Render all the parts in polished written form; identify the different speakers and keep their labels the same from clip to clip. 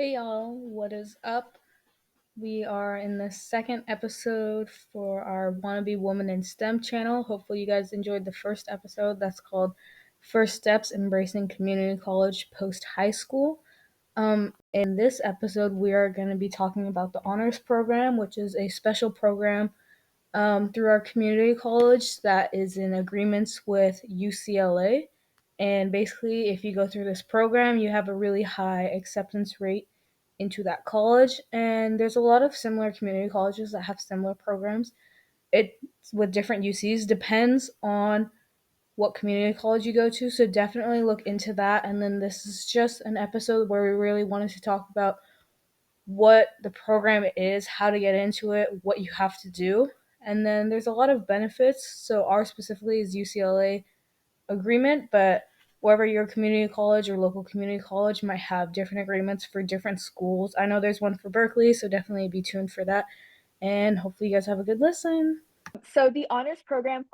Speaker 1: Hey y'all, what is up? We are in the second episode for our Wannabe Woman in STEM channel. Hopefully, you guys enjoyed the first episode that's called First Steps Embracing Community College Post High School. In this episode, we are going to be talking about the Honors Program, which is a special program through our community college that is in agreements with UCLA. And basically, if you go through this program, you have a really high acceptance rate into that college. And there's a lot of similar community colleges that have similar programs. It's with different UCs, depends on what community college you go to. So definitely look into that. And then this is just an episode where we really wanted to talk about what the program is, how to get into it, what you have to do. And then there's a lot of benefits. So ours specifically is UCLA agreement, but wherever your community college or local community college might have different agreements for different schools. I know there's one for Berkeley, so definitely be tuned for that. And hopefully you guys have a good listen.
Speaker 2: So the honors program,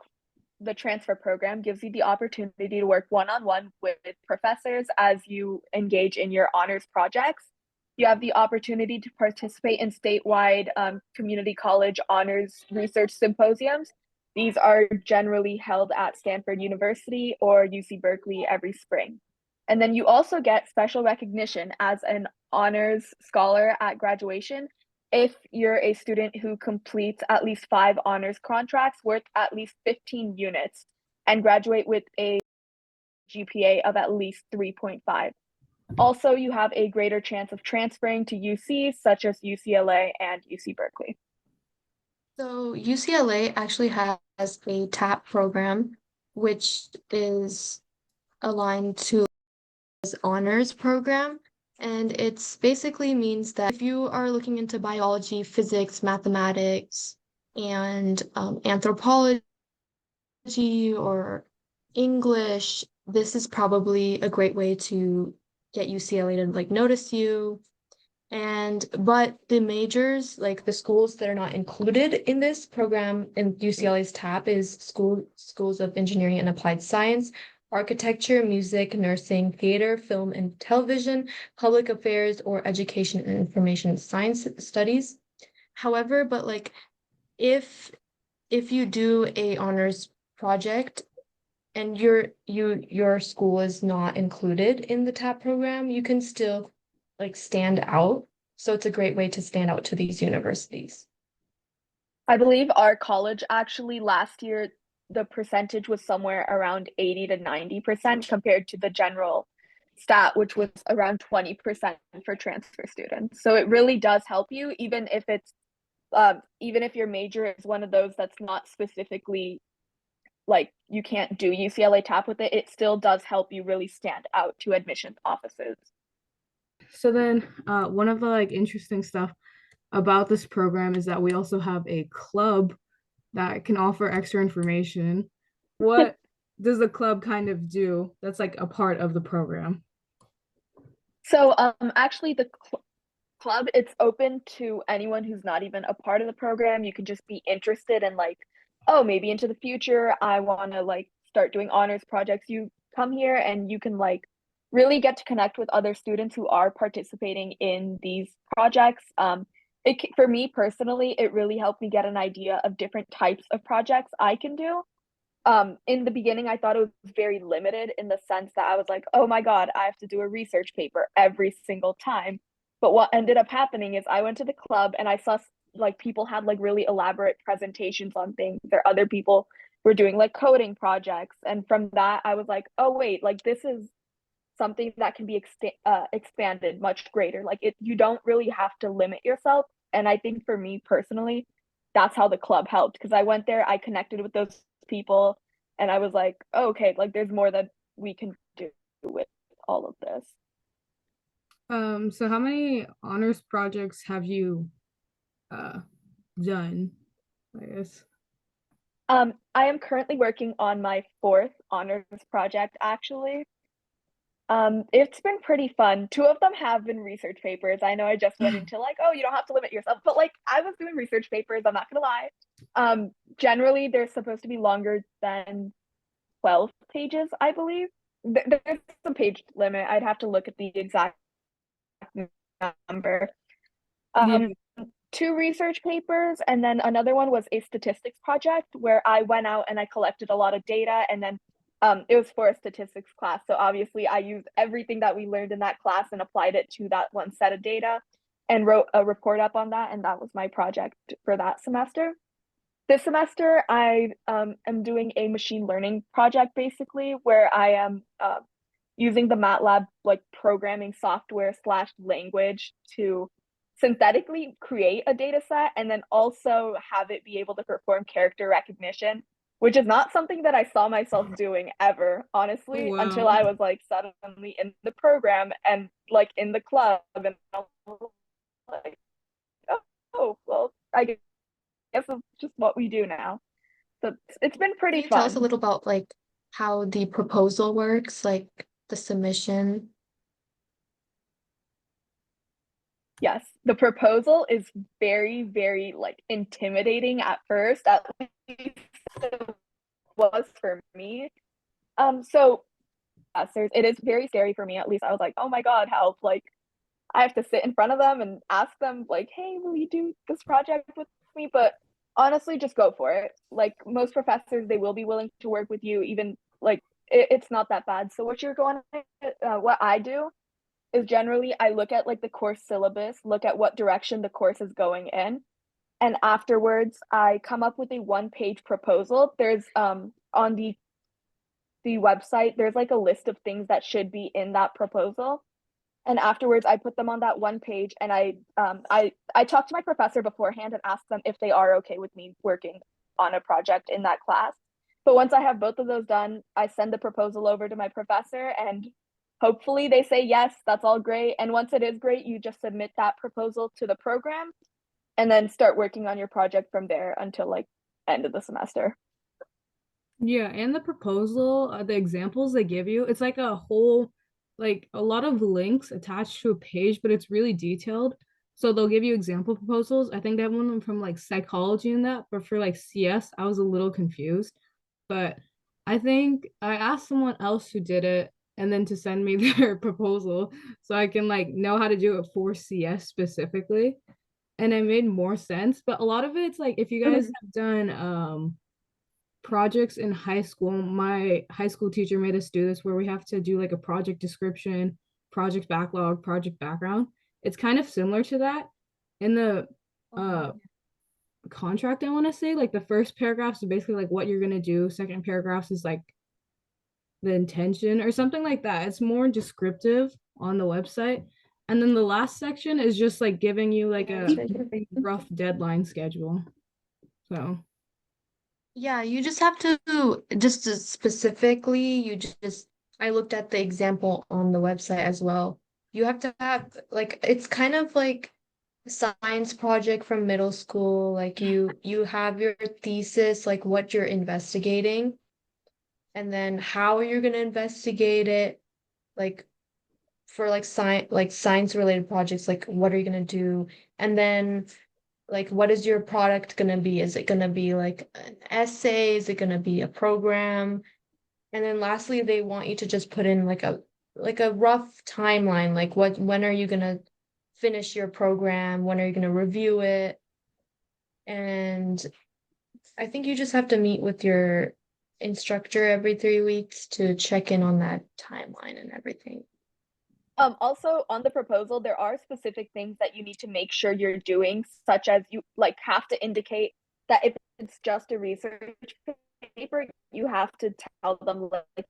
Speaker 2: the transfer program, gives you the opportunity to work one-on-one with professors as you engage in your honors projects. You have the opportunity to participate in statewide community college honors research symposiums. These are generally held at Stanford University or UC Berkeley every spring. And then you also get special recognition as an honors scholar at graduation if you're a student who completes at least 5 honors contracts worth at least 15 units and graduate with a GPA of at least 3.5. Also, you have a greater chance of transferring to UCs such as UCLA and UC Berkeley.
Speaker 3: So UCLA actually has a TAP program, which is aligned to this honors program. And it's basically means that if you are looking into biology, physics, mathematics, and anthropology or English, this is probably a great way to get UCLA to notice you. But the majors, like the schools that are not included in this program in UCLA's TAP is schools of engineering and applied science, architecture, music, nursing, theater, film and television, public affairs, or education and information science studies. However, if you do a honors project and your school is not included in the TAP program, you can still stand out. So it's a great way to stand out to these universities.
Speaker 2: I believe our college actually last year, the percentage was somewhere around 80 to 90% compared to the general stat, which was around 20% for transfer students. So it really does help you, even if your major is one of those that's not specifically like you can't do UCLA TAP with it, it still does help you really stand out to admissions offices.
Speaker 1: So then one of the interesting stuff about this program is that we also have a club that can offer extra information. What does the club kind of do that's like a part of the program?
Speaker 2: So actually the club, it's open to anyone who's not even a part of the program. You can just be interested in oh, maybe into the future I want to start doing honors projects. You come here and you can really get to connect with other students who are participating in these projects. For me personally, it really helped me get an idea of different types of projects I can do. In the beginning, I thought it was very limited in the sense that I was like, oh my God, I have to do a research paper every single time. But what ended up happening is I went to the club and I saw people had really elaborate presentations on things. There other people were doing coding projects. And from that, I was like, oh wait, this is something that can be expanded much greater. You don't really have to limit yourself. And I think for me personally, that's how the club helped because I went there, I connected with those people, and I was like, oh, okay, there's more that we can do with all of this.
Speaker 1: So how many honors projects have you done, I guess?
Speaker 2: I am currently working on my 4th honors project actually. It's been pretty fun. 2 of them have been research papers. I know I just went into oh, you don't have to limit yourself, but I was doing research papers, I'm not gonna lie. Generally they're supposed to be longer than 12 pages, I believe. There's some page limit. I'd have to look at the exact remember.
Speaker 1: Yeah.
Speaker 2: Um, 2 research papers, and then another one was a statistics project where I went out and I collected a lot of data, and then it was for a statistics class. So obviously I used everything that we learned in that class and applied it to that one set of data and wrote a report up on that. And that was my project for that semester. This semester, I am doing a machine learning project basically where I am using the MATLAB like programming software slash language to synthetically create a data set and then also have it be able to perform character recognition, which is not something that I saw myself doing ever,
Speaker 1: Oh,
Speaker 2: honestly, until
Speaker 1: wow.
Speaker 2: I was like suddenly in the program and like in the club. And I was like, well, I guess it's just what we do now. So it's been
Speaker 3: Can
Speaker 2: pretty
Speaker 3: you tell us a
Speaker 2: fun.
Speaker 3: little about like how the proposal works, like the submission?
Speaker 2: Yes, the proposal is very, very like intimidating at first, at least it was for me. So yes, it is very scary for me. At least I was like, oh my God, help. Like I have to sit in front of them and ask them like, hey, will you do this project with me? But honestly, just go for it. Like most professors, they will be willing to work with you, even like it's not that bad. So what I do is generally I look at like the course syllabus, look at what direction the course is going in, and afterwards I come up with a 1-page proposal. There's on the website, there's like a list of things that should be in that proposal. And afterwards I put them on that 1 page, and I talk to my professor beforehand and ask them if they are okay with me working on a project in that class. But once I have both of those done, I send the proposal over to my professor, and hopefully they say yes, that's all great. And once it is great, you just submit that proposal to the program and then start working on your project from there until like end of the semester.
Speaker 1: Yeah, and the proposal, the examples they give you, it's like a whole, like a lot of links attached to a page, but it's really detailed. So they'll give you example proposals. I think they have one from like psychology in that, but for like CS, I was a little confused. But I think I asked someone else who did it and then to send me their proposal so I can like know how to do it for CS specifically. And it made more sense. But a lot of it's like if you guys
Speaker 2: Mhm.
Speaker 1: have done projects in high school. My high school teacher made us do this where we have to do like a project description, project backlog, project background. It's kind of similar to that. In the uh contract, I want to say, like the first paragraph is basically like what you're gonna do. Second paragraph is like the intention or something like that. It's more descriptive on the website. And then the last section is just like giving you like a rough deadline schedule. So
Speaker 3: Yeah, you just have to just to specifically, I looked at the example on the website as well. You have to have like it's kind of like a science project from middle school. Like you have your thesis, like what you're investigating, and then how you're gonna investigate it, like for like science related projects, like what are you gonna do? And then like what is your product gonna be? Is it gonna be like an essay? Is it gonna be a program? And then lastly, they want you to just put in like a rough timeline, like when are you gonna finish your program? When are you gonna review it? And I think you just have to meet with your instructor every 3 weeks to check in on that timeline and everything.
Speaker 2: Also on the proposal, there are specific things that you need to make sure you're doing, such as you like have to indicate that if it's just a research paper, you have to tell them like,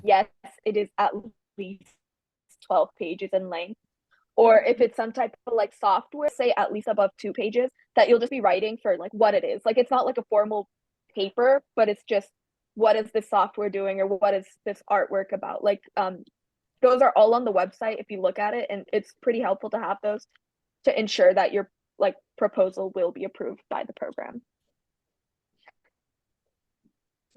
Speaker 2: yes, it is at least 12 pages in length. Or if it's some type of like software, say at least above 2 pages, that you'll just be writing for like what it is. Like it's not like a formal paper, but it's just what is this software doing or what is this artwork about. Like those are all on the website if you look at it, and it's pretty helpful to have those to ensure that your like proposal will be approved by the program.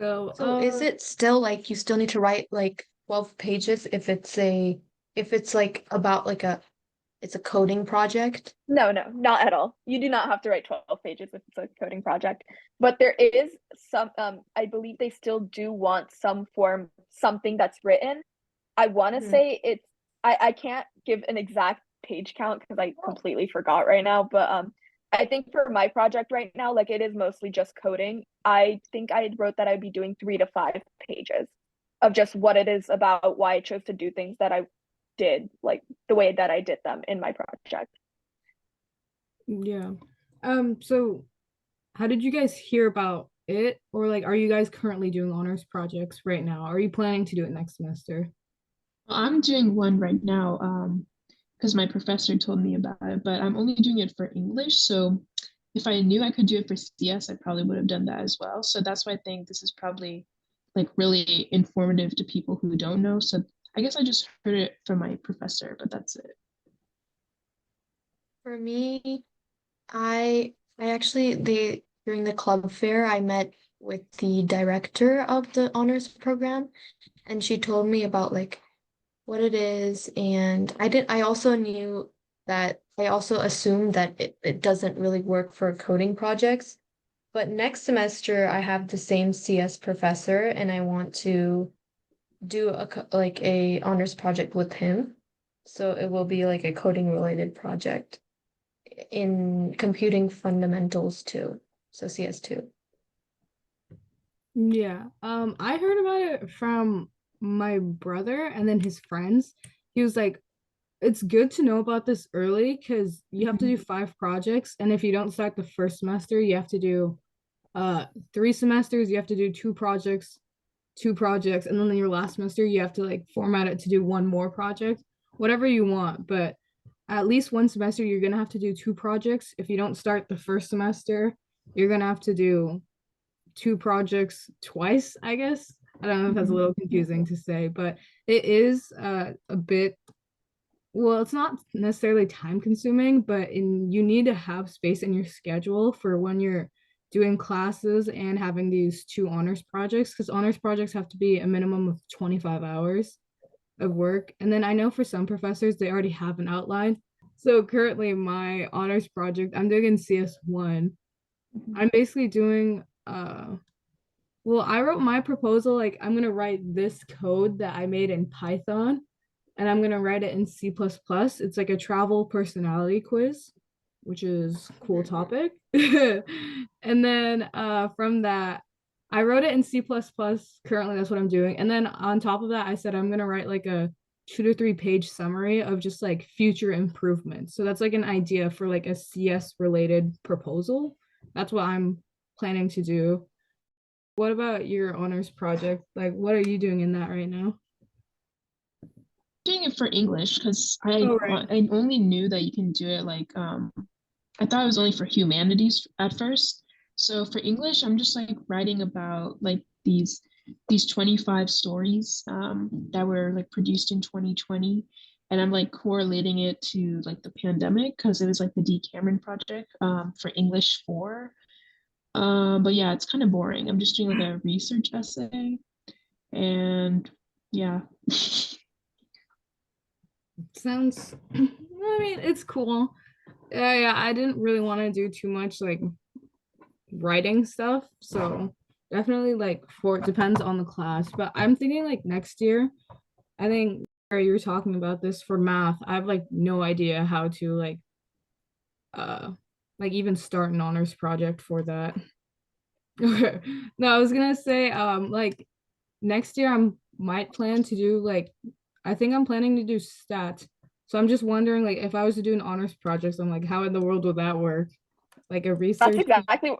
Speaker 1: so
Speaker 3: So is it still like you still need to write like 12 pages if it's like about like it's a coding project?
Speaker 2: No, no, not at all. You do not have to write 12 pages if it's a coding project, but there is some I believe they still do want some form, something that's written. I want to
Speaker 3: Mhm.
Speaker 2: say it's I can't give an exact page count because I completely forgot right now. But I think for my project right now, like it is mostly just coding. I think I wrote that I'd be doing 3 to 5 pages of just what it is about, why I chose to do things that I did, like the way that I did them in my project.
Speaker 1: Yeah. So how did you guys hear about it? Or like, are you guys currently doing honors projects right now? Are you planning to do it next semester?
Speaker 4: I'm doing one right now because my professor told me about it, but I'm only doing it for English. So if I knew I could do it for CS, I probably would have done that as well. So that's why I think this is probably like really informative to people who don't know. So I guess I just heard it from my professor, but that's it.
Speaker 3: For me, I actually during the club fair I met with the director of the honors program, and she told me about like what it is, and I also knew that I also assumed that it doesn't really work for coding projects. But next semester I have the same CS professor and I want to do like a honors project with him. So it will be like a coding related project in computing fundamentals too. So CS2.
Speaker 1: Yeah. I heard about it from my brother and then his friends. He was like, it's good to know about this early because you have to do 5 projects, and if you don't start the first semester, you have to do 3 semesters, you have to do 2 projects, and then in your last semester you have to like format it to do one more project, whatever you want. But at least one semester you're gonna have to do 2 projects. If you don't start the first semester, you're gonna have to do 2 projects twice, I guess. I don't know if that's a little confusing to say, but it is a bit, well, it's not necessarily time consuming, but you need to have space in your schedule for when you're doing classes and having these 2 honors projects, because honors projects have to be a minimum of 25 hours of work. And then I know for some professors, they already have an outline. So currently my honors project, I'm doing in CS1. I'm basically doing well, I wrote my proposal like I'm gonna write this code that I made in Python and I'm gonna write it in C++. It's like a travel personality quiz, which is cool topic. And then from that, I wrote it in C++. Currently, that's what I'm doing. And then on top of that, I said I'm gonna write like a 2 to 3 page summary of just like future improvements. So that's like an idea for like a CS related proposal. That's what I'm planning to do. What about your honors project? Like, what are you doing in that right now?
Speaker 4: Doing it for English because
Speaker 1: Oh, right.
Speaker 4: I only knew that you can do it like I thought it was only for humanities at first. So for English, I'm just like writing about like these 25 stories that were like produced in 2020. And I'm like correlating it to like the pandemic because it was like the D. Cameron project for English 4. But yeah, it's kind of boring. I'm just doing like a research essay and yeah.
Speaker 1: Sounds, I mean, it's cool. Yeah, I didn't really want to do too much like writing stuff. So definitely like for it depends on the class. But I'm thinking like next year, I think you were talking about this for math. I have like no idea how to uh like even start an honors project for that. No, I was gonna say like next year I might plan to do like, I think I'm planning to do stats. So I'm just wondering like if I was to do an honors project, I'm like, how in the world would that work? Like a
Speaker 2: That's
Speaker 1: research.
Speaker 2: exactly,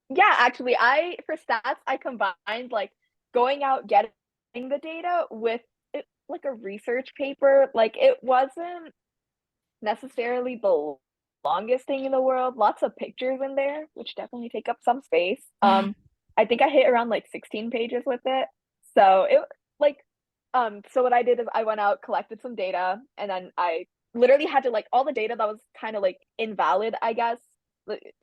Speaker 2: yeah, actually, I for stats, I combined like going out getting the data with it like a research paper. Like it wasn't necessarily the longest thing in the world. Lots of pictures in there, which definitely take up some space. I think I hit around like 16 pages with it. So it like so what I did is I went out, collected some data, and then I literally had to like all the data that was kind of like invalid, I guess.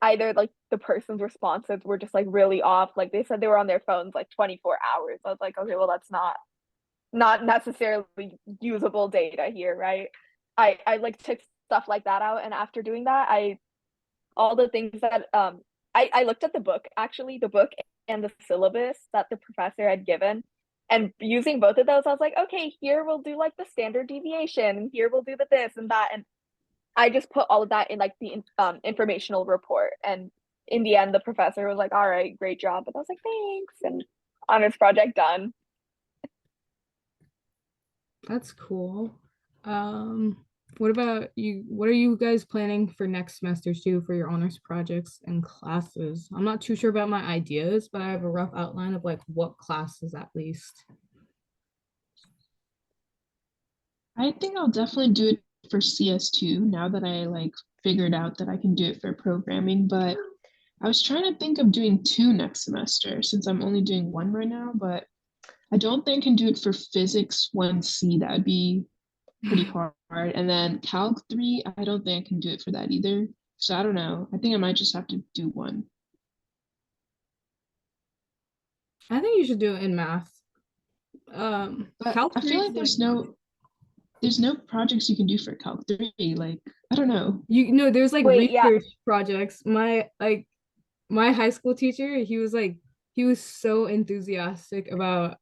Speaker 2: Either like the person's responses were just like really off. Like they said they were on their phones like 24 hours. I was like, okay, well that's not necessarily usable data here, right? I like took stuff like that out, and after doing that, I all the things that I looked at the book, actually, the book and the syllabus that the professor had given, And using both of those, I was like, okay, here we'll do like the standard deviation, and here we'll do the this and that. And I just put all of that in like the informational report. And in the end, the professor was like, all right, great job. And I was like, thanks. And honors project done.
Speaker 1: That's cool. What about you? What are you guys planning for next semester too for your honors projects and classes? I'm not too sure about my ideas, but I have a rough outline of like what classes at least.
Speaker 4: I think I'll definitely do it for CS2 now that I like figured out that I can do it for programming, but I was trying to think of doing two next semester since I'm only doing one right now, but I don't think I can do it for physics 1C. That would be pretty hard. And then Calc 3, I don't think I can do it for that either. So I don't know. I think I might just have to do one.
Speaker 1: I think you should do it in math.
Speaker 4: But
Speaker 1: Calc
Speaker 4: I feel
Speaker 1: 3
Speaker 4: like
Speaker 1: is
Speaker 4: there's no projects you can do for Calc 3. Like, I don't know.
Speaker 1: you know there's like
Speaker 2: Wait, yeah.
Speaker 1: research projects. My high school teacher, he was so enthusiastic about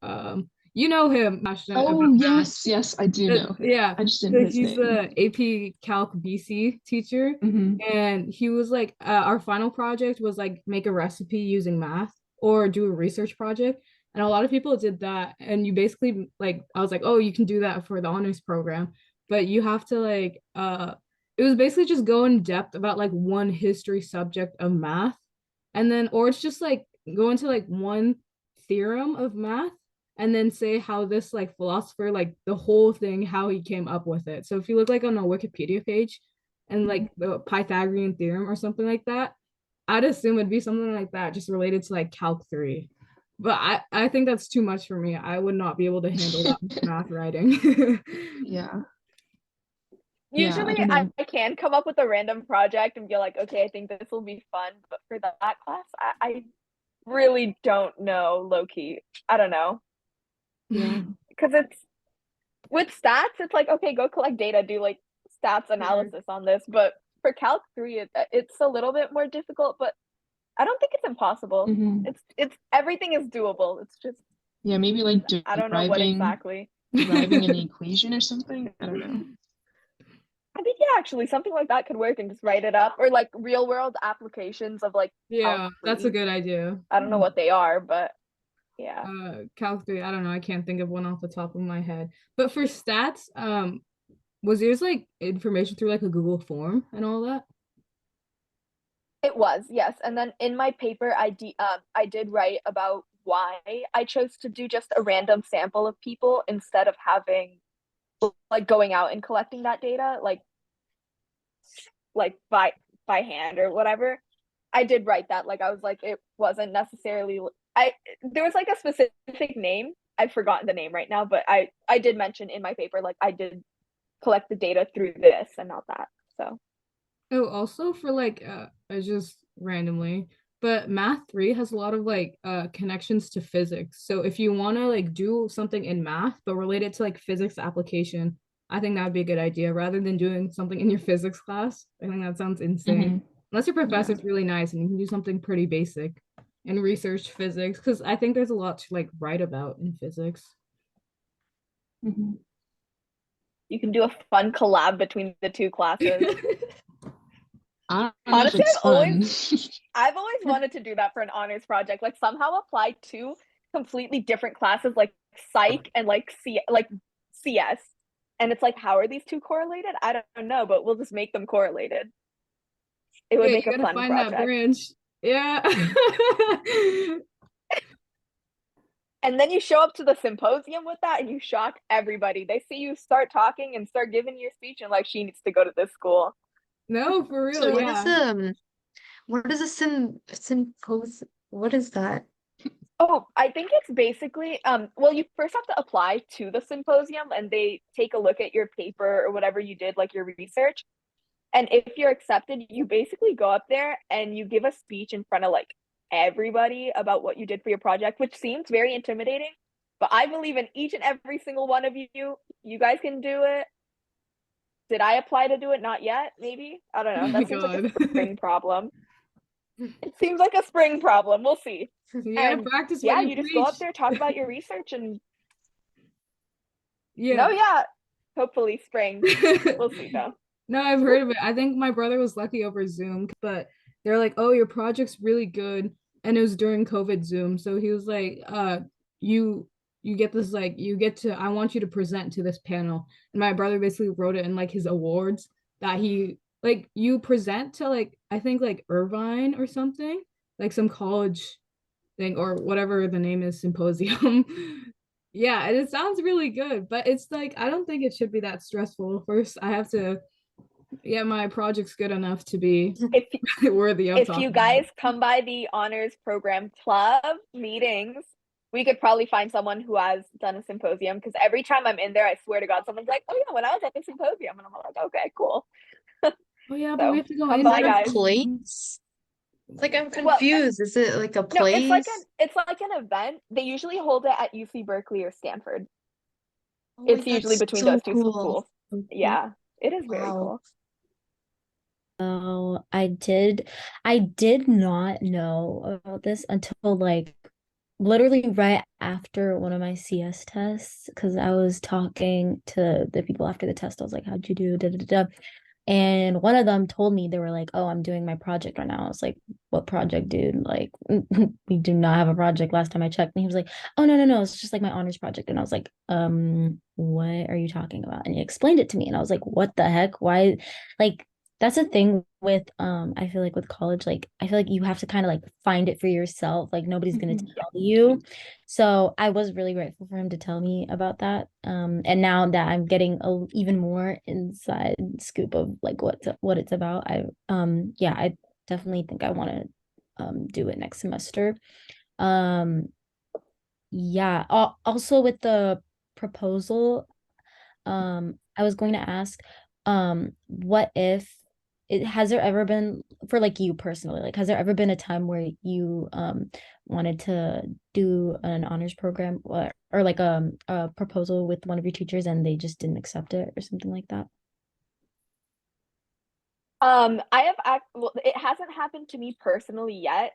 Speaker 1: you know him, passionate about
Speaker 4: Oh,
Speaker 1: math.
Speaker 4: yes, I do know him.
Speaker 1: Yeah,
Speaker 4: I just didn't
Speaker 1: so
Speaker 4: know his
Speaker 1: he's
Speaker 4: name.
Speaker 1: the AP Calc BC teacher,
Speaker 4: Hmm.
Speaker 1: and he was like, our final project was like make a recipe using math or do a research project, and a lot of people did that. And you basically like, I was like, oh, you can do that for the honors program, but you have to like, it was basically just go in depth about like one history subject of math, and then or it's just like go into like one theorem of math and then say how this like philosopher like the whole thing how he came up with it. So if you look like on a Wikipedia page and like the Pythagorean theorem or something like that, I'd assume it'd be something like that just related to like Calc 3. But I think that's too much for me. I would not be able to handle that math writing.
Speaker 4: Yeah. Yeah, I
Speaker 2: Usually
Speaker 4: don't know.
Speaker 2: I can come up with a random project and be like, okay, I think this will be fun. But for that class, I really don't know, low key. I don't know.
Speaker 4: Yeah.
Speaker 2: Because it's with stats, it's like, okay, go collect data, do like stats analysis on this. But for Calc 3, it's a little bit more difficult, but I don't think it's impossible.
Speaker 4: Hmm.
Speaker 2: It's everything is doable. It's just
Speaker 4: Yeah, maybe like
Speaker 2: I don't know what
Speaker 4: deriving
Speaker 2: exactly.
Speaker 4: deriving an equation or something. I don't know.
Speaker 2: I think yeah, actually something like that could work and just write it up or like real world applications of like Calc
Speaker 1: Yeah, that's a
Speaker 2: 3.
Speaker 1: good idea.
Speaker 2: I don't know what they are, but yeah.
Speaker 1: Calc 3, I don't know, I can't think of one off the top of my head. But for stats, was yours like information through like a Google form and all that?
Speaker 2: It was, yes. And then in my paper, I did write about why I chose to do just a random sample of people instead of having like going out and collecting that data like by hand or whatever. I did write that. Like I was like it wasn't necessarily I there was like a specific name. I've forgotten the name right now, but I did mention in my paper like I did collect the data through this and not that. So
Speaker 1: Oh, also for like just randomly, but math 3 has a lot of like connections to physics. So if you want to like do something in math but relate it to like physics application, I think that would be a good idea rather than doing something in your physics class. I think that sounds insane.
Speaker 4: Hmm.
Speaker 1: Unless your
Speaker 4: Yeah.
Speaker 1: professor's really nice and you can do something pretty basic and research physics, because I think there's a lot to like write about in physics.
Speaker 4: Hmm.
Speaker 2: you can do a fun collab between the two classes.
Speaker 4: I don't know if
Speaker 2: Honestly,
Speaker 4: it's fun.
Speaker 2: I've always wanted to do that for an honors project. Like somehow apply two completely different classes like psych and like CS. And it's like, how are these two correlated? I don't know, but we'll just make them correlated. It would
Speaker 1: Yeah,
Speaker 2: make
Speaker 1: you
Speaker 2: a
Speaker 1: gotta
Speaker 2: fun
Speaker 1: find that
Speaker 2: project.
Speaker 1: branch. Yeah.
Speaker 2: And then you show up to the symposium with that and you shock everybody. They see you start talking and start giving your speech and like she needs to go to this school.
Speaker 1: No, for real,
Speaker 3: So
Speaker 1: yeah.
Speaker 3: what is a sympos what is that?
Speaker 2: Oh, I think it's basically well you first have to apply to the symposium and they take a look at your paper or whatever you did, like your research. And if you're accepted, you basically go up there and you give a speech in front of like everybody about what you did for your project, which seems very intimidating. But I believe in each and every single one of you. You guys can do it. Did I apply to do it? Not yet, maybe. I don't
Speaker 1: Oh
Speaker 2: know.
Speaker 1: my
Speaker 2: That seems like a
Speaker 1: God.
Speaker 2: spring problem. It seems like a spring problem. We'll see.
Speaker 1: You gotta
Speaker 2: And
Speaker 1: practice what
Speaker 2: yeah,
Speaker 1: you
Speaker 2: you just go up
Speaker 1: preach.
Speaker 2: there, talk about your research, and
Speaker 1: Yeah.
Speaker 2: No, yeah. Hopefully spring. We'll see though.
Speaker 1: No, I've heard of it. I think my brother was lucky over Zoom, but they're like, "Oh, your project's really good." And it was during COVID Zoom. So he was like, you you get this like you get to I want you to present to this panel." And my brother basically wrote it in like his awards that he like you present to like I think like Irvine or something, like some college thing or whatever the name is, symposium. Yeah, and it sounds really good, but it's like I don't think it should be that stressful. First, I have to yeah, my project's good enough to be
Speaker 2: If
Speaker 1: worthy of
Speaker 2: if you
Speaker 1: talking
Speaker 2: guys
Speaker 1: about.
Speaker 2: come by the honors program club meetings, we could probably find someone who has done a symposium because every time I'm in there, I swear to God, someone's like, "Oh yeah, when I was at the symposium," and I'm like, "Okay, cool."
Speaker 1: Oh yeah, but we
Speaker 2: So
Speaker 1: have to go
Speaker 2: come
Speaker 3: Is
Speaker 2: by,
Speaker 3: it a
Speaker 1: inside.
Speaker 2: guys.
Speaker 3: place? Like I'm
Speaker 2: Well,
Speaker 3: confused. Is it like a
Speaker 2: no,
Speaker 3: place?
Speaker 2: it's like an event. They usually hold it at UC Berkeley or Stanford.
Speaker 3: Oh,
Speaker 2: It's
Speaker 3: wait,
Speaker 2: usually
Speaker 3: that's
Speaker 2: between
Speaker 3: so
Speaker 2: those two
Speaker 3: cool.
Speaker 2: schools. Yeah, it is very
Speaker 3: Wow.
Speaker 2: cool.
Speaker 5: Oh, I did not know about this until like literally right after one of my CS tests because I was talking to the people after the test. I was like, "How'd you do?" Da, da, da, da. And one of them told me they were like, "Oh, I'm doing my project right now." I was like, "What project, dude? Like, we do not have a project last time I checked." And he was like, "Oh, no, no, no, it's just like my honors project." And I was like, what are you talking about?" And he explained it to me, and I was like, "What the heck? Why?" Like, that's a thing with I feel like with college, like I feel like you have to kind of like find it for yourself. Like nobody's gonna
Speaker 1: Mhm.
Speaker 5: tell you. So I was really grateful for him to tell me about that. And now that I'm getting a even more inside scoop of like what it's about, yeah, I definitely think I want to do it next semester. Um, yeah. Also with the proposal, I was going to ask, what if it has there ever been for like you personally, like has there ever been a time where you wanted to do an honors program or like a proposal with one of your teachers and they just didn't accept it or something like that?
Speaker 2: I have well, it hasn't happened to me personally yet,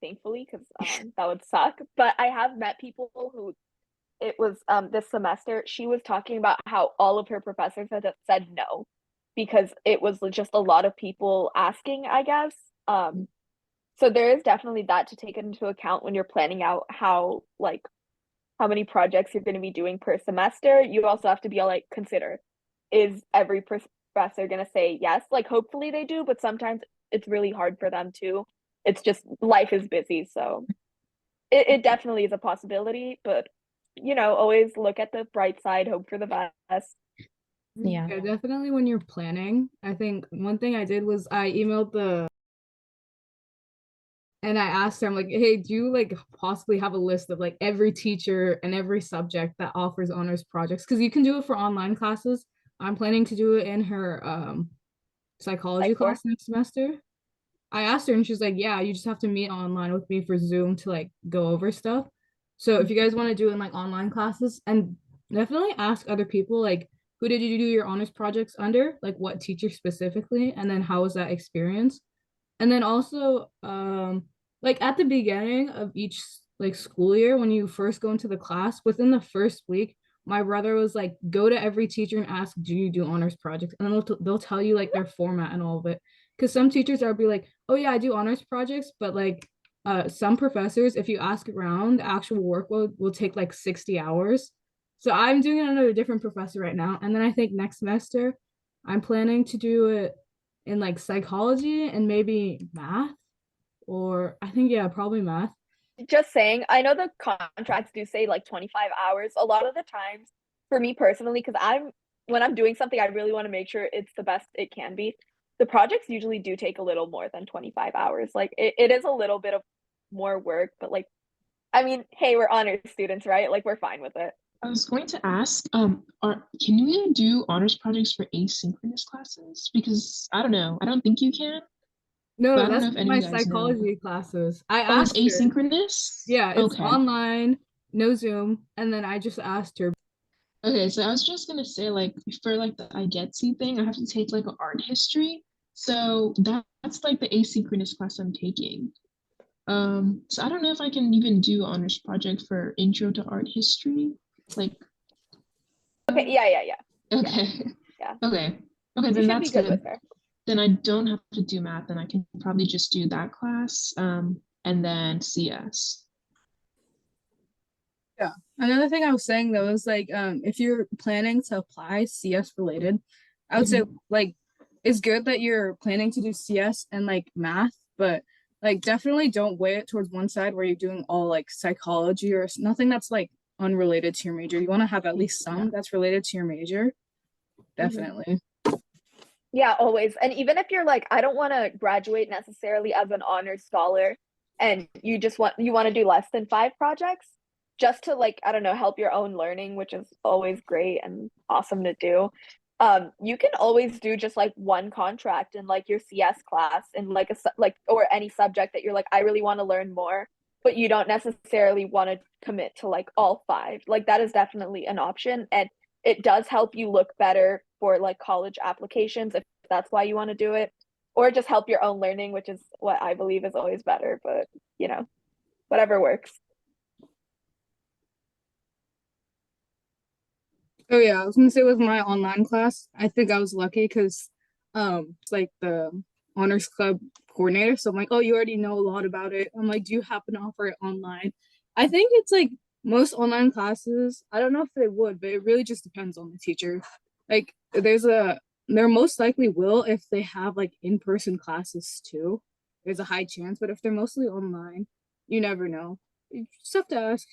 Speaker 2: thankfully, because that would suck. But I have met people who it was this semester. She was talking about how all of her professors had said no because it was just a lot of people asking, I guess. So there is definitely that to take into account when you're planning out how many projects you're going to be doing per semester. You also have to be all like consider, is every professor going to say yes? Like hopefully they do, but sometimes it's really hard for them too. It's just life is busy, so it definitely is a possibility, but always look at the bright side, hope for the best.
Speaker 5: Yeah.
Speaker 1: Yeah, definitely when you're planning. I think one thing I did was I emailed the and I asked her, I'm like, hey, do you like possibly have a list of like every teacher and every subject that offers honors projects? Because you can do it for online classes. I'm planning to do it in her psychology
Speaker 2: Like for
Speaker 1: class next semester. I asked her and she's like, yeah, you just have to meet online with me for Zoom to like go over stuff. So if you guys want to do it in like online classes and definitely ask other people like who did you do your honors projects under? Like what teacher specifically? And then how was that experience? And then also, like at the beginning of each like school year, when you first go into the class, within the first week, my brother was like, go to every teacher and ask, do you do honors projects? And then they'll tell you like their format and all of it. Because some teachers are be like, oh yeah, I do honors projects, but like some professors, if you ask around, the actual workload will take like 60 hours. So I'm doing it under a different professor right now. And then I think next semester, I'm planning to do it in like psychology and maybe math, or I think, yeah, probably math.
Speaker 2: just saying, I know the contracts do say like 25 hours. A lot of the times, for me personally, because when I'm doing something, I really want to make sure it's the best it can be. The projects usually do take a little more than 25 hours. Like it is a little bit of more work, but like, I mean, hey, we're honors students, right? Like we're fine with it.
Speaker 4: I was going to ask, can you do honors projects for asynchronous classes? Because I don't know, I don't think you can, but
Speaker 1: No,
Speaker 4: I don't
Speaker 1: that's
Speaker 4: know if
Speaker 1: for
Speaker 4: any of
Speaker 1: my
Speaker 4: you guys know.
Speaker 1: psychology classes. I
Speaker 4: Oh, it's
Speaker 1: asked her.
Speaker 4: asynchronous?
Speaker 1: Yeah, it's
Speaker 4: Okay.
Speaker 1: online, no Zoom. And then I just asked her.
Speaker 4: Okay, so I was just gonna say, like, for like the I get C thing, I have to take like an art history. So that's like the asynchronous class I'm taking. So I don't know if I can even do honors project for intro to art history. Like,
Speaker 2: Okay, yeah.
Speaker 4: Okay.
Speaker 2: Yeah.
Speaker 4: Okay.
Speaker 2: You
Speaker 4: Then
Speaker 2: should
Speaker 4: that's
Speaker 2: be good
Speaker 4: good.
Speaker 2: with her.
Speaker 4: Then I don't have to do math, and I can probably just do that class, and then CS.
Speaker 1: Yeah. Another thing I was saying though is like if you're planning to apply CS related, I would say like it's good that you're planning to do CS and like math, but like definitely don't weigh it towards one side where you're doing all like psychology or nothing that's like unrelated to your major. You want to have at least some that's related to your major. Definitely.
Speaker 2: Yeah, always. And even if you're like, I don't want to graduate necessarily as an honors scholar, and you want to do less than 5 projects, just to like, I don't know, help your own learning, which is always great and awesome to do. You can always do just like one contract in like your CS class and like or any subject that you're like, I really want to learn more, but you don't necessarily want to commit to like all 5. Like that is definitely an option, and it does help you look better for like college applications if that's why you want to do it, or just help your own learning, which is what I believe is always better, but you know, whatever works.
Speaker 1: Oh yeah, I was gonna say with my online class, I think I was lucky because it's like the honors club coordinator. So I'm like, oh, you already know a lot about it. I'm like, do you happen to offer it online? I think it's like most online classes, I don't know if they would, but it really just depends on the teacher. Like there most likely will if they have like in-person classes too. There's a high chance, but if they're mostly online, you never know. You just have to ask.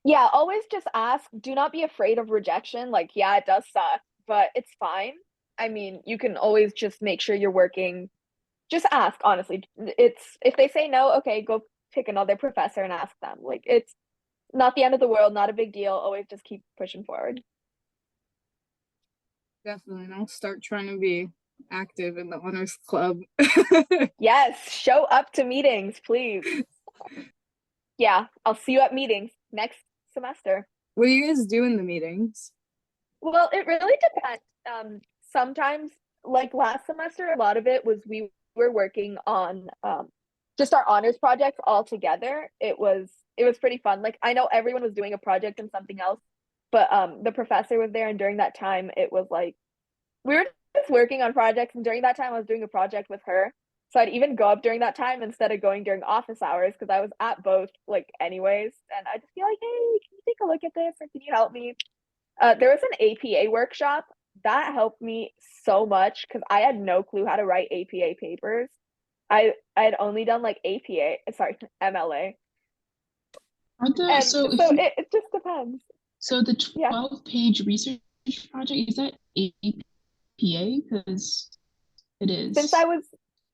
Speaker 2: Yeah, always just ask. Do not be afraid of rejection. Like, yeah, it does suck, but it's fine. I mean, you can always just make sure you're working. Just ask, honestly. It's if they say no, okay, go pick another professor and ask them. Like, it's not the end of the world, not a big deal. Always just keep pushing forward.
Speaker 1: Definitely, and I'll start trying to be active in the honors club.
Speaker 2: Yes, show up to meetings, please. Yeah, I'll see you at meetings next semester.
Speaker 1: What do you guys do in the meetings?
Speaker 2: Well, it really depends. Sometimes, like last semester, a lot of it was we were working on just our honors projects all together. It was pretty fun. Like I know everyone was doing a project and something else, but the professor was there, and during that time, it was like we were just working on projects, and during that time, I was doing a project with her. So I'd even go up during that time instead of going during office hours because I was at both like anyways, and I'd just be like, "Hey, can you take a look at this, or can you help me?" There was an APA workshop that helped me so much because I had no clue how to write APA papers. I had only done like APA, sorry, MLA, and
Speaker 4: So
Speaker 2: so it just depends.
Speaker 4: so the
Speaker 2: Yeah.
Speaker 4: 12-page research project, is that APA? Because it
Speaker 2: Since
Speaker 4: is.
Speaker 2: I was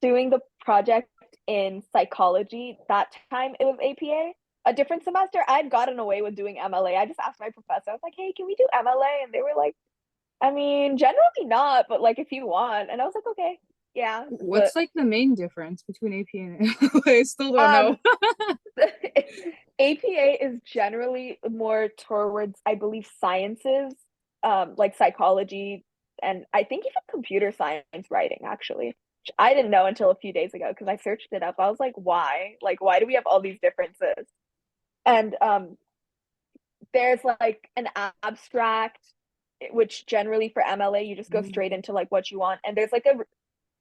Speaker 2: doing the project in psychology, that time it was APA. A different semester, I'd gotten away with doing MLA. I just asked my professor, I was like, hey, can we do MLA? And they were like, I mean, generally not, but like if you want. And I was like, okay, yeah.
Speaker 1: What's
Speaker 2: But
Speaker 1: like the main difference between AP and I still don't know.
Speaker 2: APA is generally more towards, I believe, sciences, like psychology, and I think even computer science writing, actually. Which I didn't know until a few days ago because I searched it up. I was like, why? Like, why do we have all these differences? And there's like an abstract, which generally for MLA, you just go straight into like what you want. And there's like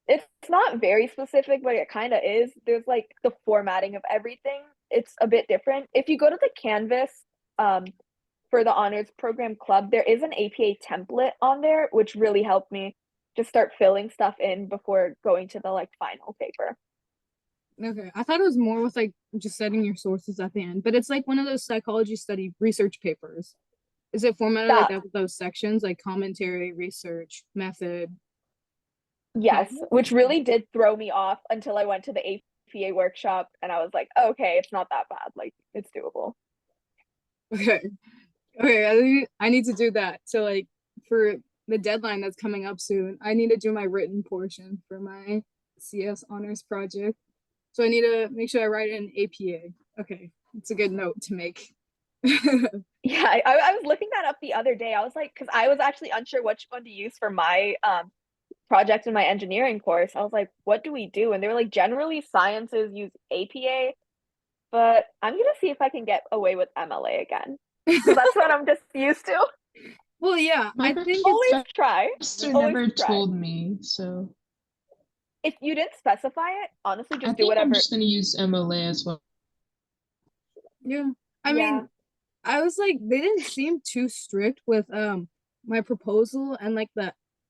Speaker 2: it's not very specific, but it kind of is. There's like the formatting of everything. It's a bit different. If you go to the Canvas for the honors program club, there is an APA template on there, which really helped me just start filling stuff in before going to the like final paper.
Speaker 1: Okay, I thought it was more with like just setting your sources at the end, but it's like one of those psychology study research papers. Is it formatted like
Speaker 2: That
Speaker 1: that with those sections like commentary, research, method?
Speaker 2: Yes, which really did throw me off until I went to the APA workshop and I was like, okay, it's not that bad. Like it's doable.
Speaker 1: Okay. Okay, I need to do that. So like for the deadline that's coming up soon, I need to do my written portion for my CS honors project. So I need to make sure I write it in APA. Okay, it's a good note to make.
Speaker 2: Yeah, I was looking that up the other day. I was like, because I was actually unsure which one to use for my project in my engineering course. I was like, what do we do? And they were like, generally sciences use APA, but I'm gonna see if I can get away with MLA again because that's what I'm just used to.
Speaker 1: Well, yeah, I
Speaker 4: My
Speaker 1: think it's
Speaker 2: Always try.
Speaker 4: professor
Speaker 2: Always
Speaker 4: never
Speaker 2: try.
Speaker 4: told me, so
Speaker 2: If you didn't specify it, honestly,
Speaker 4: I
Speaker 2: just do
Speaker 4: think I'm
Speaker 2: whatever.
Speaker 4: just gonna use MLA as well.
Speaker 1: yeah. I
Speaker 2: Yeah.
Speaker 1: mean, I was like, they didn't seem too strict with my proposal and like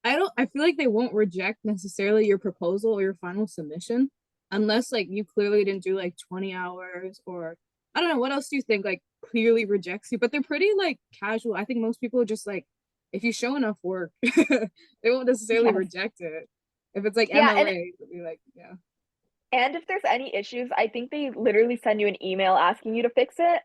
Speaker 1: I feel like they won't reject necessarily your proposal or your final submission unless like you clearly didn't do like 20 hours or I don't know, what else do you think like clearly rejects you? But they're pretty like casual. I think most people are just like if you show enough work, they won't necessarily
Speaker 2: Yes.
Speaker 1: reject it. If it's like
Speaker 2: Yeah,
Speaker 1: MLA, they'll be like, yeah.
Speaker 2: and if there's any issues, I think they literally send you an email asking you to fix it.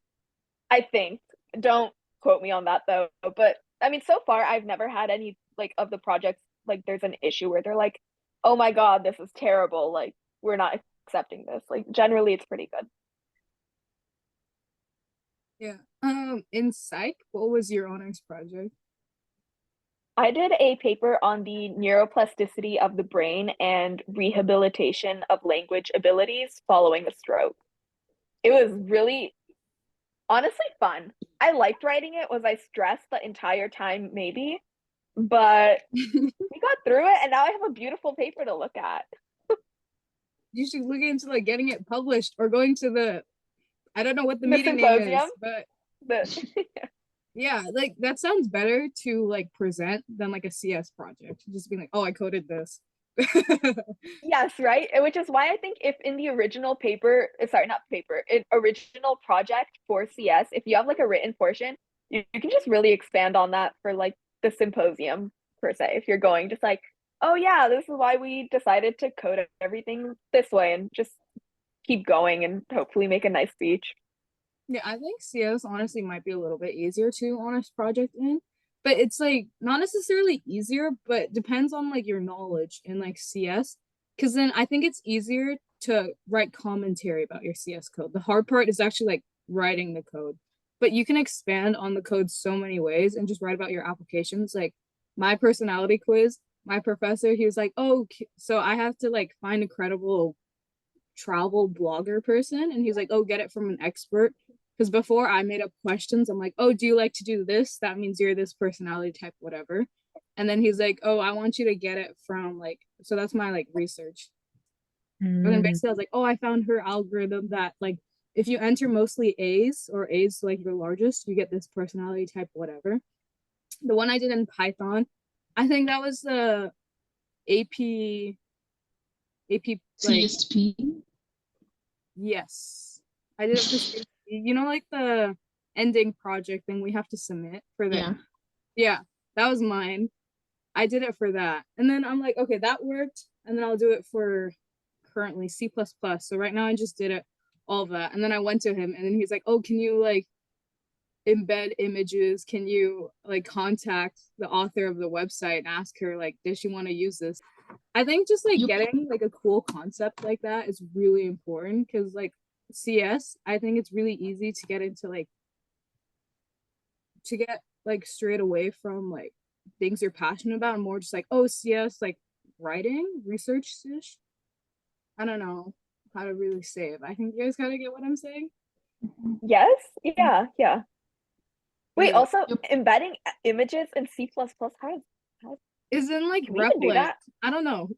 Speaker 2: I think. Don't quote me on that though. But I mean, so far I've never had any like of the projects like there's an issue where they're like, "Oh my God, this is terrible. Like, we're not accepting this." Like, generally it's pretty good.
Speaker 1: Yeah. In psych, what was your honors project?
Speaker 2: I did a paper on the neuroplasticity of the brain and rehabilitation of language abilities following a stroke. It was really honestly fun. I liked writing it. Was I stressed the entire time? Maybe, but we got through it, and now I have a beautiful paper to look at.
Speaker 1: You should look into like getting it published or going to the I don't know what the
Speaker 2: The
Speaker 1: meeting name is,
Speaker 2: symposium,
Speaker 1: but
Speaker 2: the
Speaker 1: yeah, like that sounds better to like present than like a CS project. Just being like, oh, I coded this.
Speaker 2: yes, right. Which is why I think if in the original paper, sorry, not paper, original project for CS, if you have like a written portion, you can just really expand on that for like the symposium per se. If you're going just like, oh yeah, this is why we decided to code everything this way, and just keep going and hopefully make a nice speech.
Speaker 1: Yeah, I think CS honestly might be a little bit easier to honest project in, but it's like not necessarily easier, but depends on like your knowledge in like CS. Because then I think it's easier to write commentary about your CS code. The hard part is actually like writing the code, but you can expand on the code so many ways and just write about your applications. Like my personality quiz, my professor, he was like, "Oh, so I have to like find a credible travel blogger person," and he's like, "Oh, get it from an expert." Because before I made up questions, I'm like, "Oh, do you like to do this? That means you're this personality type, whatever." And then he's like, "Oh, I want you to get it from like," so that's my like research. And then
Speaker 5: Mm.
Speaker 1: basically I was like, "Oh, I found her algorithm that like if you enter mostly A's or A's like your largest, you get this personality type, whatever." The one I did in Python, I think that was the AP AP like
Speaker 4: CSP.
Speaker 1: yes. I did it for you know like the ending project thing we have to submit for the
Speaker 4: Yeah.
Speaker 1: yeah, that was mine. I did it for that. And then I'm like, okay, that worked. And then I'll do it for currently C++. So right now I just did it all of that. And then I went to him and then he's like, "Oh, can you like embed images? Can you like contact the author of the website and ask her like does she want to use this?" I think just like
Speaker 4: You
Speaker 1: getting like a cool concept like that is really important because like CS, I think it's really easy to get into like to get like straight away from like things you're passionate about and more just like oh CS like writing research ish. I don't know how to really say it. I think you guys kind of get what I'm saying.
Speaker 2: Yes, yeah, yeah. Wait,
Speaker 1: Yeah,
Speaker 2: also embedding images in C++, how
Speaker 1: is in like
Speaker 2: can we even do
Speaker 1: Replit.
Speaker 2: that?
Speaker 1: I don't know.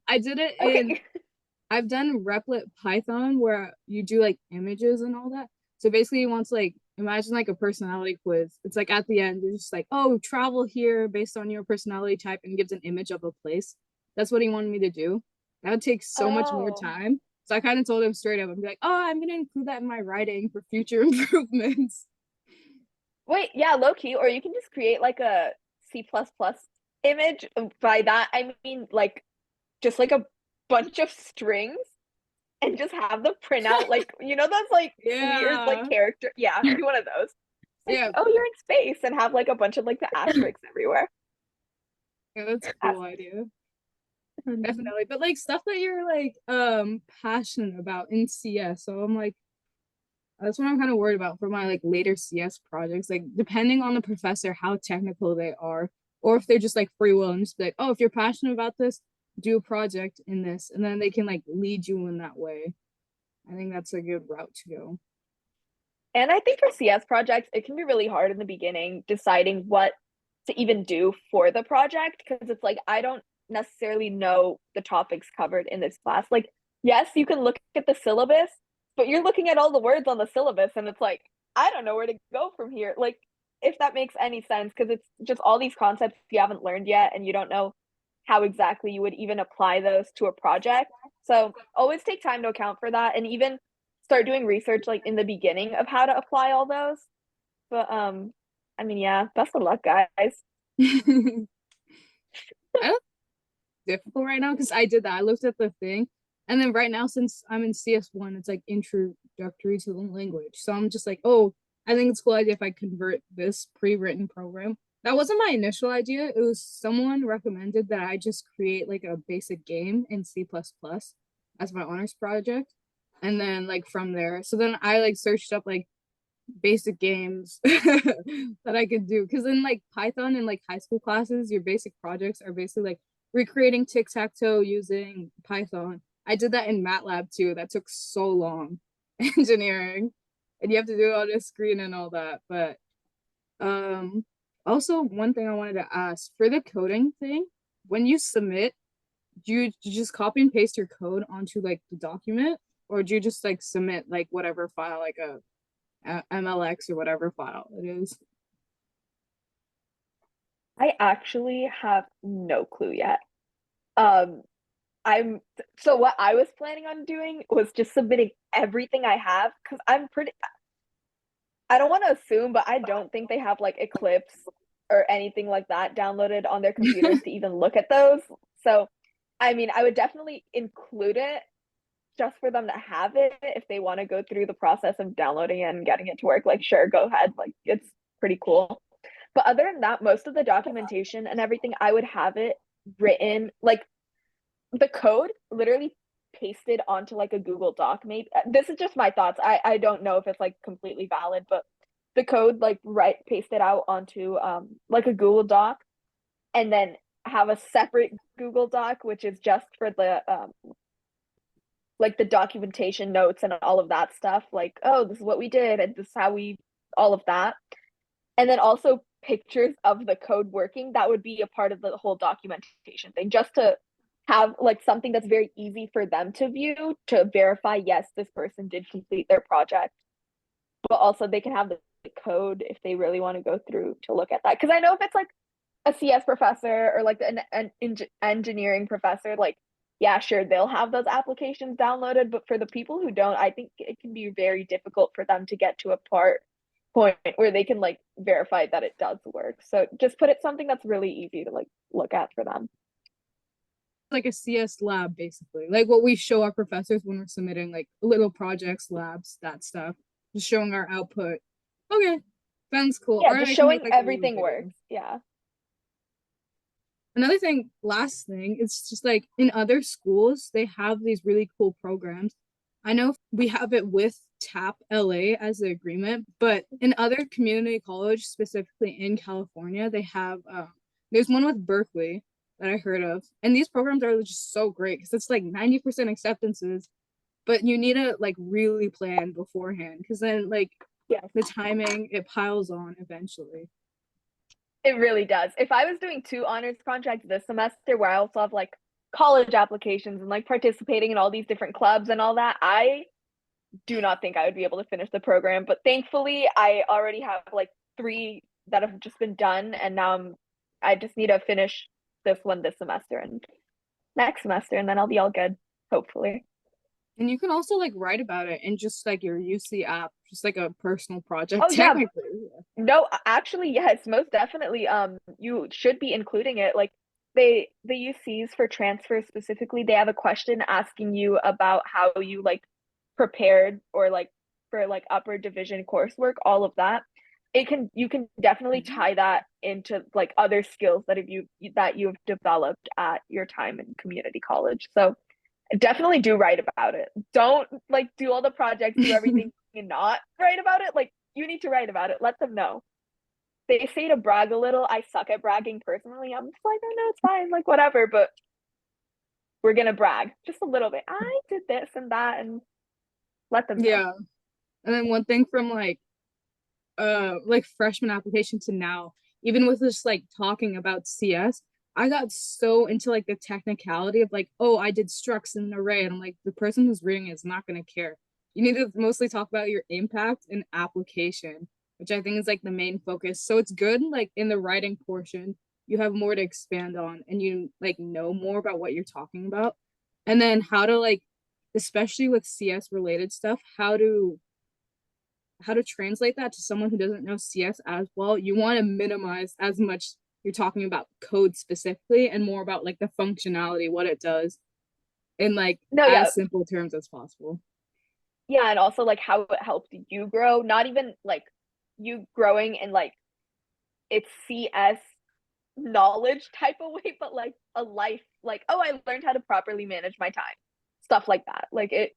Speaker 1: I did it in
Speaker 2: Okay.
Speaker 1: I've done Replit Python where you do like images and all that. So basically, you want to like imagine like a personality quiz. It's like at the end, you're just like, oh, travel here based on your personality type and gives an image of a place. That's what he wanted me to do. That would take so much more
Speaker 2: Oh.
Speaker 1: time. So I kind of told him straight up, I'm like, oh, I'm gonna include that in my writing for future improvements.
Speaker 2: Wait, yeah, low key, or you can just create like a C++ image. By that, I mean like just like a bunch of strings and just have them print out like those like weird like
Speaker 1: Yeah.
Speaker 2: character. Yeah, do one of those. Like,
Speaker 1: Yeah.
Speaker 2: oh, you're in space and have like a bunch of like the asterisks everywhere.
Speaker 1: Yeah, that's a
Speaker 2: Ast-
Speaker 1: cool idea. Definitely. But like stuff that you're like passionate about in CS. So I'm like that's what I'm kind of worried about for my like later CS projects. Like depending on the professor, how technical they are, or if they're just like free will and just be like, oh, if you're passionate about this, do a project in this, and then they can like lead you in that way. I think that's a good route to go.
Speaker 2: And I think for CS projects, it can be really hard in the beginning deciding what to even do for the project, because it's like I don't necessarily know the topics covered in this class. Like, yes, you can look at the syllabus, but you're looking at all the words on the syllabus and it's like, I don't know where to go from here. Like, if that makes any sense, because it's just all these concepts you haven't learned yet and you don't know how exactly you would even apply those to a project. So always take time to account for that and even start doing research like in the beginning of how to apply all those. But I mean, yeah, best of luck, guys.
Speaker 1: I don't difficult right now because I did that. I looked at the thing, and then right now, since I'm in CS1, it's like introductory to the language. So I'm just like, oh, I think it's a cool idea if I convert this pre-written program. That wasn't my initial idea. It was someone recommended that I just create like a basic game in C++ as my honors project. And then like from there, so then I like searched up like basic games that I could do. Because in like Python and like high school classes, your basic projects are basically like recreating tic-tac-toe using Python. I did that in MATLAB too. That took so long. Engineering. And you have to do it on a screen and all that. But also one thing I wanted to ask for the coding thing, when you submit, do you just copy and paste your code onto like the document, or do you just like submit like whatever file, like a MLX or whatever file it is?
Speaker 2: I actually have no clue yet. Um, I'm so what I was planning on doing was just submitting everything I have because I don't want to assume, but I don't think they have like Eclipse or anything like that downloaded on their computers to even look at those. So, I mean, I would definitely include it just for them to have it if they want to go through the process of downloading it and getting it to work. Like, sure, go ahead. Like, it's pretty cool. But other than that, most of the documentation and everything, I would have it written like the code literally pasted onto like a Google Doc. Maybe this is just my thoughts. I don't know if it's like completely valid, but the code like pasted out onto like a Google Doc, and then have a separate Google Doc which is just for the like the documentation notes and all of that stuff. Like, oh, this is what we did and this is how we all of that. And then also pictures of the code working. That would be a part of the whole documentation thing, just to have like something that's very easy for them to view to verify, yes, this person did complete their project. But also they can have the code if they really want to go through to look at that. Because I know if it's like a CS professor or like an engineering professor, like, yeah, sure, they'll have those applications downloaded. But for the people who don't, I think it can be very difficult for them to get to a point where they can like verify that it does work. So just put it something that's really easy to like look at for them.
Speaker 1: Like a CS lab, basically, like what we show our professors when we're submitting like little projects, labs, that stuff, just showing our output. Okay, sounds cool.
Speaker 2: Yeah,
Speaker 1: Or
Speaker 2: just
Speaker 1: I can
Speaker 2: showing
Speaker 1: make, like, a little
Speaker 2: everything
Speaker 1: video.
Speaker 2: works. Yeah.
Speaker 1: Another thing, last thing, it's just like in other schools, they have these really cool programs. I know we have it with TAP LA as the agreement, but in other community college, specifically in California, they have there's one with Berkeley that I heard of. And these programs are just so great because it's like 90% acceptances, but you need to like really plan beforehand because then like the timing, it piles on eventually.
Speaker 2: It really does. If I was doing 2 honors contracts this semester where I also have like college applications and like participating in all these different clubs and all that, I do not think I would be able to finish the program. But thankfully, I already have like 3 that have just been done, and now I just need to finish this one this semester and next semester, and then I'll be all good, hopefully.
Speaker 1: And you can also like write about it in just like your UC app, just like a personal project.
Speaker 2: Oh yeah.
Speaker 1: Technically.
Speaker 2: No, actually, yes, most definitely. You should be including it. Like the UCs for transfer specifically, they have a question asking you about how you like prepared or like for like upper division coursework, all of that. You can definitely tie that into like other skills that you've developed at your time in community college. So definitely do write about it. Don't like do all the projects, do everything and not write about it. Like you need to write about it. Let them know. They say to brag a little. I suck at bragging personally. I'm just like, oh no, it's fine, like whatever, but we're gonna brag just a little bit. I did this and that, and let them know.
Speaker 1: Yeah. And then one thing from like freshman application to now, even with just like talking about CS, I got so into like the technicality of like, oh, I did structs in an array. And I'm like, the person who's reading it is not going to care. You need to mostly talk about your impact and application, which I think is like the main focus. So it's good, like in the writing portion, you have more to expand on and you like know more about what you're talking about. And then how to like, especially with CS related stuff, how to translate that to someone who doesn't know CS as well. You want to minimize as much you're talking about code specifically and more about like the functionality, what it does in like
Speaker 2: No, yeah.
Speaker 1: as simple terms as possible.
Speaker 2: Yeah, and also like how it helped you grow, not even like you growing in like it's CS knowledge type of way, but like a life, like, oh, I learned how to properly manage my time. Stuff like that. Like it's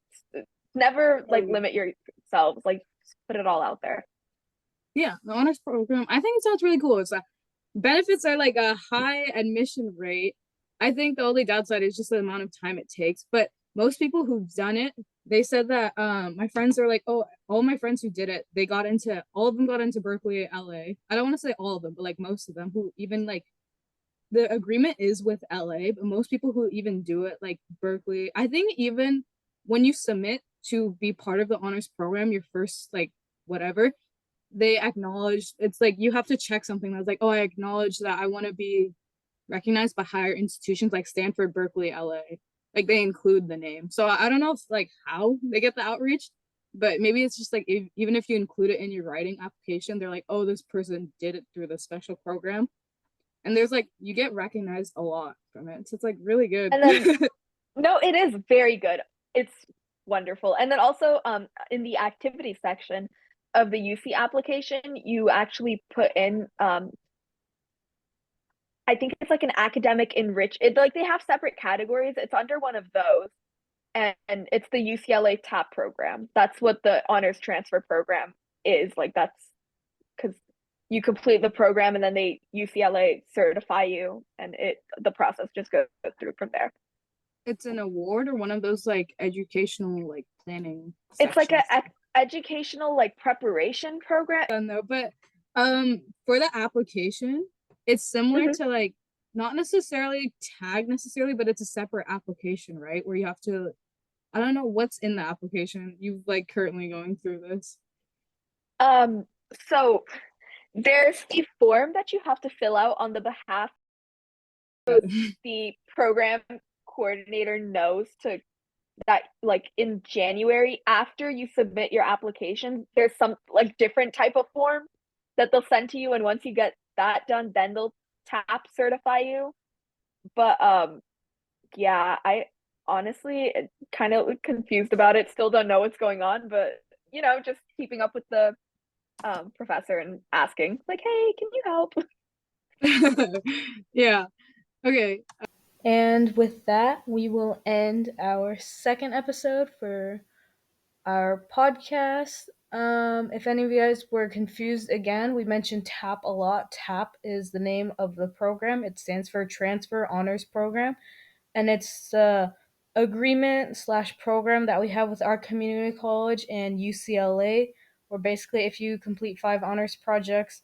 Speaker 2: never like limit yourselves, like just put it all out there.
Speaker 1: Yeah, the honors program, I think it sounds really cool. It's benefits are like a high admission rate. I think the only downside is just the amount of time it takes. But most people who've done it, they said that my friends are like, oh, all my friends who did it, all of them got into Berkeley, LA. I don't want to say all of them, but like most of them who even like the agreement is with LA, but most people who even do it like Berkeley, I think even when you submit to be part of the honors program, your first like whatever, they acknowledge it's like you have to check something that's like, oh, I acknowledge that I want to be recognized by higher institutions like Stanford, Berkeley, LA. Like they include the name. So I don't know if like how they get the outreach, but maybe it's just like even if you include it in your writing application, they're like, oh, this person did it through the special program. And there's like you get recognized a lot from it. So it's like really good.
Speaker 2: And then no, it is very good. It's wonderful. And then also in the activity section of the UC application, you actually put in I think it's like an academic it like they have separate categories. It's under one of those. And it's the UCLA TAP program. That's what the honors transfer program is. Like that's because you complete the program and then they UCLA certify you and the process just goes through from there.
Speaker 1: It's an award or one of those like educational like planning
Speaker 2: It's like
Speaker 1: sections.
Speaker 2: a educational like preparation program.
Speaker 1: I don't know, but for the application, it's similar to like not necessarily tag necessarily, but it's a separate application, right? Where you have to I don't know what's in the application. You like currently going through this.
Speaker 2: So there's a form that you have to fill out on the behalf of the program coordinator knows to that like in January after you submit your application, there's some like different type of form that they'll send to you, and once you get that done, then they'll TAP certify you. But yeah, I honestly kind of confused about it. Still don't know what's going on, but you know, just keeping up with the professor and asking like, hey, can you help?
Speaker 1: Yeah. Okay. And with that, we will end our second episode for our podcast. If any of you guys were confused again, we mentioned TAP a lot. TAP is the name of the program. It stands for Transfer Honors Program, and it's the agreement / program that we have with our community college and UCLA, where basically if you complete 5 honors projects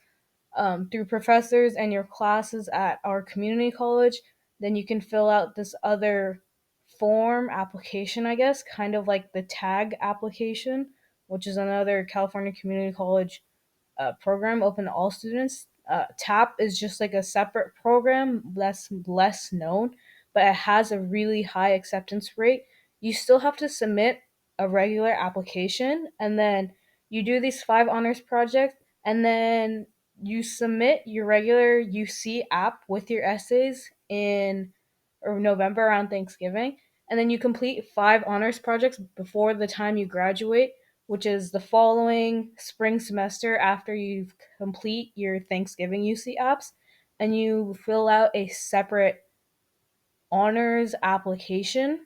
Speaker 1: through professors and your classes at our community college, then you can fill out this other form application, I guess, kind of like the tag application, which is another California community college program open to all students. TAP is just like a separate program that's less known, but it has a really high acceptance rate. You still have to submit a regular application, and then you do these 5 honors projects, and then you submit your regular UC app with your essays in or November around Thanksgiving, and then you complete 5 honors projects before the time you graduate, which is the following spring semester after you complete your Thanksgiving UC apps, and you fill out a separate honors application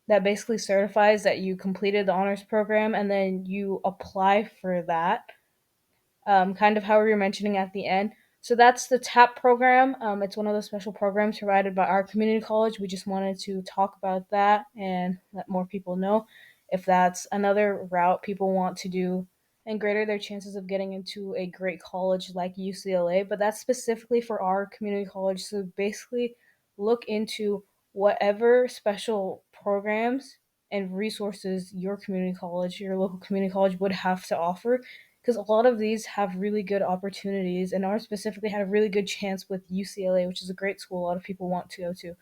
Speaker 1: that basically certifies that you completed the honors program, and then you apply for that, kind of how we were mentioning at the end. So that's the TAP program. It's one of the special programs provided by our community college. We just wanted to talk about that and let more people know if that's another route people want to do and greater their chances of getting into a great college like UCLA, but that's specifically for our community college. So basically, look into whatever special programs and resources your community college, your local community college would have to offer, because a lot of these have really good opportunities, and ours specifically had a really good chance with UCLA, which is a great school a lot of people want to go to.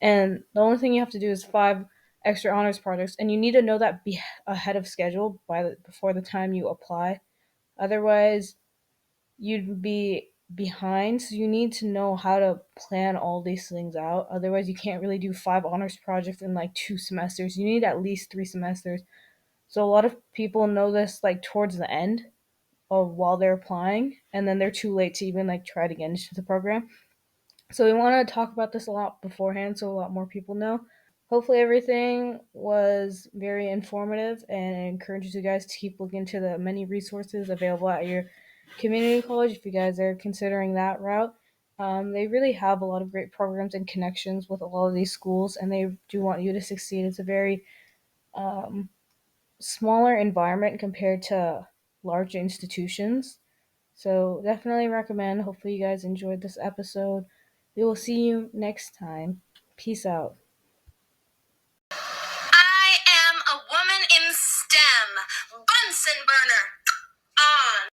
Speaker 1: And the only thing you have to do is 5 extra honors projects, and you need to know that ahead of schedule before the time you apply. Otherwise, you'd be behind. So you need to know how to plan all these things out. Otherwise, you can't really do 5 honors projects in like 2 semesters. You need at least 3 semesters. So a lot of people know this like towards the end of while they're applying, and then they're too late to even like try to get into the program. So we want to talk about this a lot beforehand so a lot more people know. Hopefully everything was very informative, and it encourages you guys to keep looking into the many resources available at your community college if you guys are considering that route. They really have a lot of great programs and connections with a lot of these schools, and they do want you to succeed. It's a very smaller environment compared to large institutions. So definitely recommend. Hopefully you guys enjoyed this episode. We will see you next time. Peace out.
Speaker 6: I am a woman in STEM. Bunsen burner on.